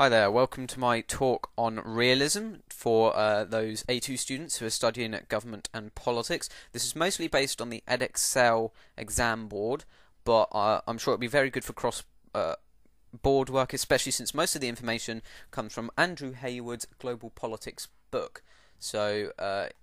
Hi there, welcome to my talk on realism for those A2 students who are studying government and politics. This is mostly based on the Edexcel exam board, but I'm sure it'll be very good for cross board work, especially since most of the information comes from Andrew Hayward's Global Politics book. So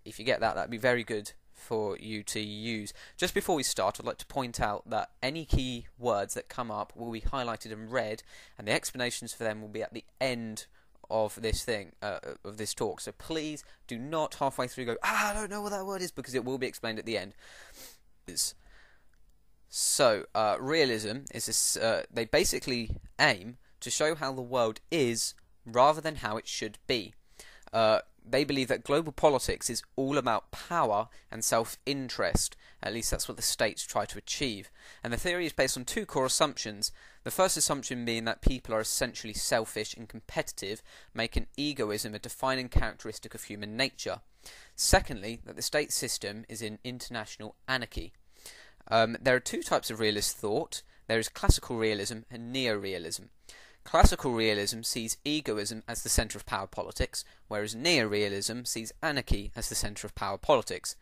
if you get that, that'd be very good for you to use. Just before we start, I'd like to point out that any key words that come up will be highlighted in red, and the explanations for them will be at the end of this of this talk. So please do not halfway through go, I don't know what that word is, because it will be explained at the end. So realism is this, they basically aim to show how the world is rather than how it should be. They believe that global politics is all about power and self-interest. At least that's what the states try to achieve. And the theory is based on two core assumptions. The first assumption being that people are essentially selfish and competitive, making egoism a defining characteristic of human nature. Secondly, that the state system is in international anarchy. There are two types of realist thought. There is classical realism and neo-realism. Classical realism sees egoism as the centre of power politics, whereas neo-realism sees anarchy as the centre of power politics.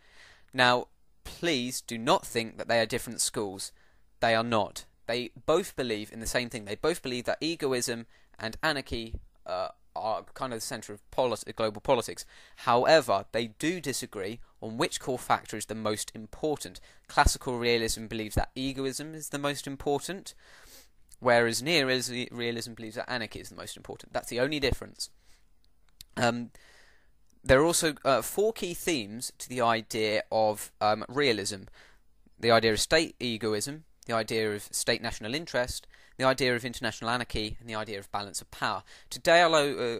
Now, please do not think that they are different schools. They are not. They both believe in the same thing. They both believe that egoism and anarchy are kind of the centre of global politics. However, they do disagree on which core factor is the most important. Classical realism believes that egoism is the most important, whereas neo-realism believes that anarchy is the most important. That's the only difference. There are also four key themes to the idea of realism. The idea of state egoism, the idea of state national interest, the idea of international anarchy, and the idea of balance of power. Today,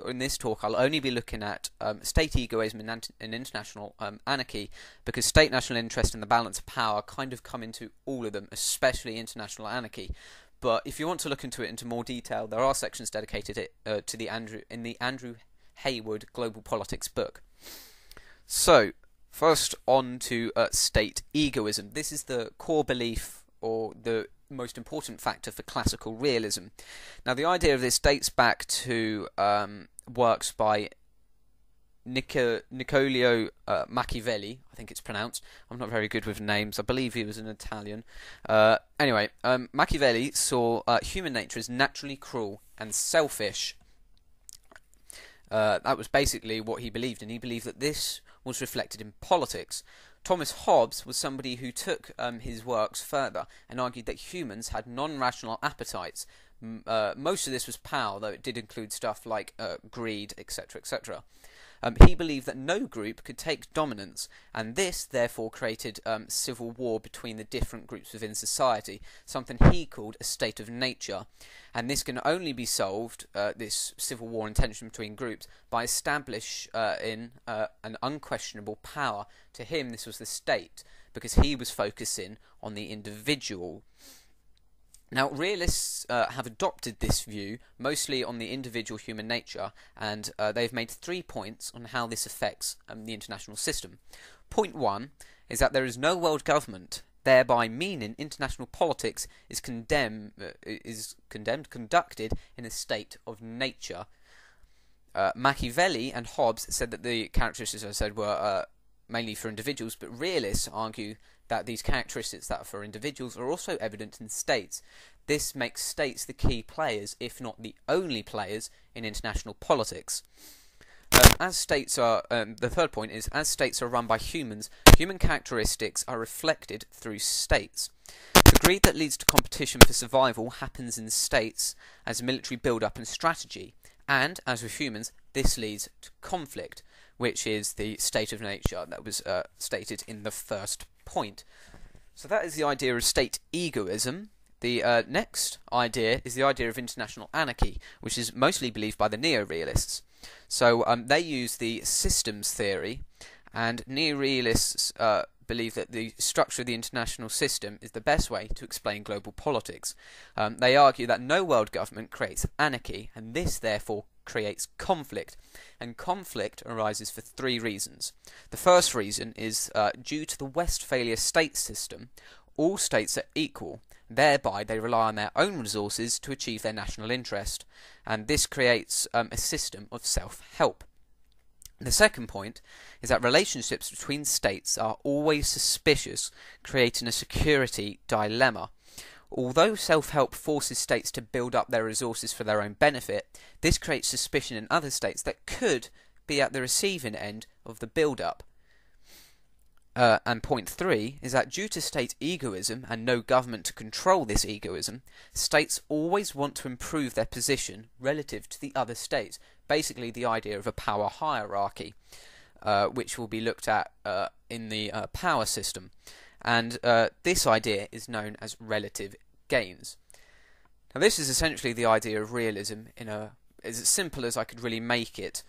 in this talk, I'll only be looking at state egoism and international anarchy, because state national interest and the balance of power kind of come into all of them, especially international anarchy. But if you want to look into it into more detail, there are sections dedicated to the Andrew Hayward Global Politics book. So, first on to state egoism. This is the core belief, or the most important factor for classical realism. Now, the idea of this dates back to works by Niccolò Machiavelli, I think it's pronounced. I'm not very good with names. I believe he was an Italian. Anyway, Machiavelli saw human nature as naturally cruel and selfish. That was basically what he believed, and he believed that this was reflected in politics. Thomas Hobbes was somebody who took his works further and argued that humans had non-rational appetites. Most of this was power, though it did include stuff like greed, etc., etc. He believed that no group could take dominance, and this therefore created civil war between the different groups within society, something he called a state of nature. And this can only be solved, this civil war and tension between groups, by establishing an unquestionable power. To him, this was the state, because he was focusing on the individual. Now, realists have adopted this view mostly on the individual human nature, and they've made 3 points on how this affects the international system. Point 1 is that there is no world government, thereby meaning international politics is conducted in a state of nature. Machiavelli and Hobbes said that the characteristics, as I said, were mainly for individuals, but realists argue that these characteristics that are for individuals are also evident in states. This makes states the key players, if not the only players, in international politics. As states are, the third point is, as states are run by humans, human characteristics are reflected through states. The greed that leads to competition for survival happens in states as military build-up and strategy, and, as with humans, this leads to conflict, which is the state of nature that was stated in the first point. So that is the idea of state egoism. The next idea is the idea of international anarchy, which is mostly believed by the neo-realists. So they use the systems theory, and neo-realists believe that the structure of the international system is the best way to explain global politics. They argue that no world government creates anarchy, and this therefore creates conflict, and conflict arises for 3 reasons. The first reason is due to the Westphalia state system, all states are equal, Thereby, they rely on their own resources to achieve their national interest, and this creates a system of self-help. The second point is that relationships between states are always suspicious, creating a security dilemma. Although self-help forces states to build up their resources for their own benefit, this creates suspicion in other states that could be at the receiving end of the build-up. And point 3 is that due to state egoism and no government to control this egoism, states always want to improve their position relative to the other states. Basically the idea of a power hierarchy, which will be looked at in the power system. And this idea is known as relative gains. Now this is essentially the idea of realism in as simple as I could really make it.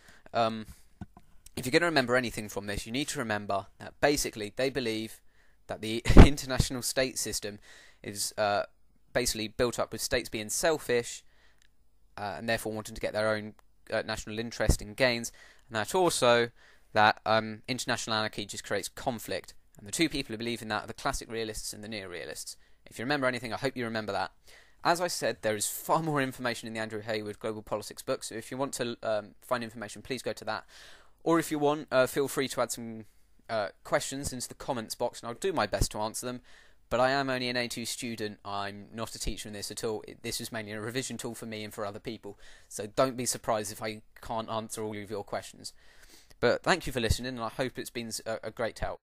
If you're going to remember anything from this, you need to remember that basically they believe that the international state system is basically built up with states being selfish and therefore wanting to get their own national interest in gains, and that also that international anarchy just creates conflict. And the two people who believe in that are the classic realists and the neo-realists. If you remember anything, I hope you remember that. As I said, there is far more information in the Andrew Hayward Global Politics book, so if you want to find information, please go to that. Or if you want, feel free to add some questions into the comments box, and I'll do my best to answer them. But I am only an A2 student. I'm not a teacher in this at all. This is mainly a revision tool for me and for other people. So don't be surprised if I can't answer all of your questions. But thank you for listening, and I hope it's been a great help.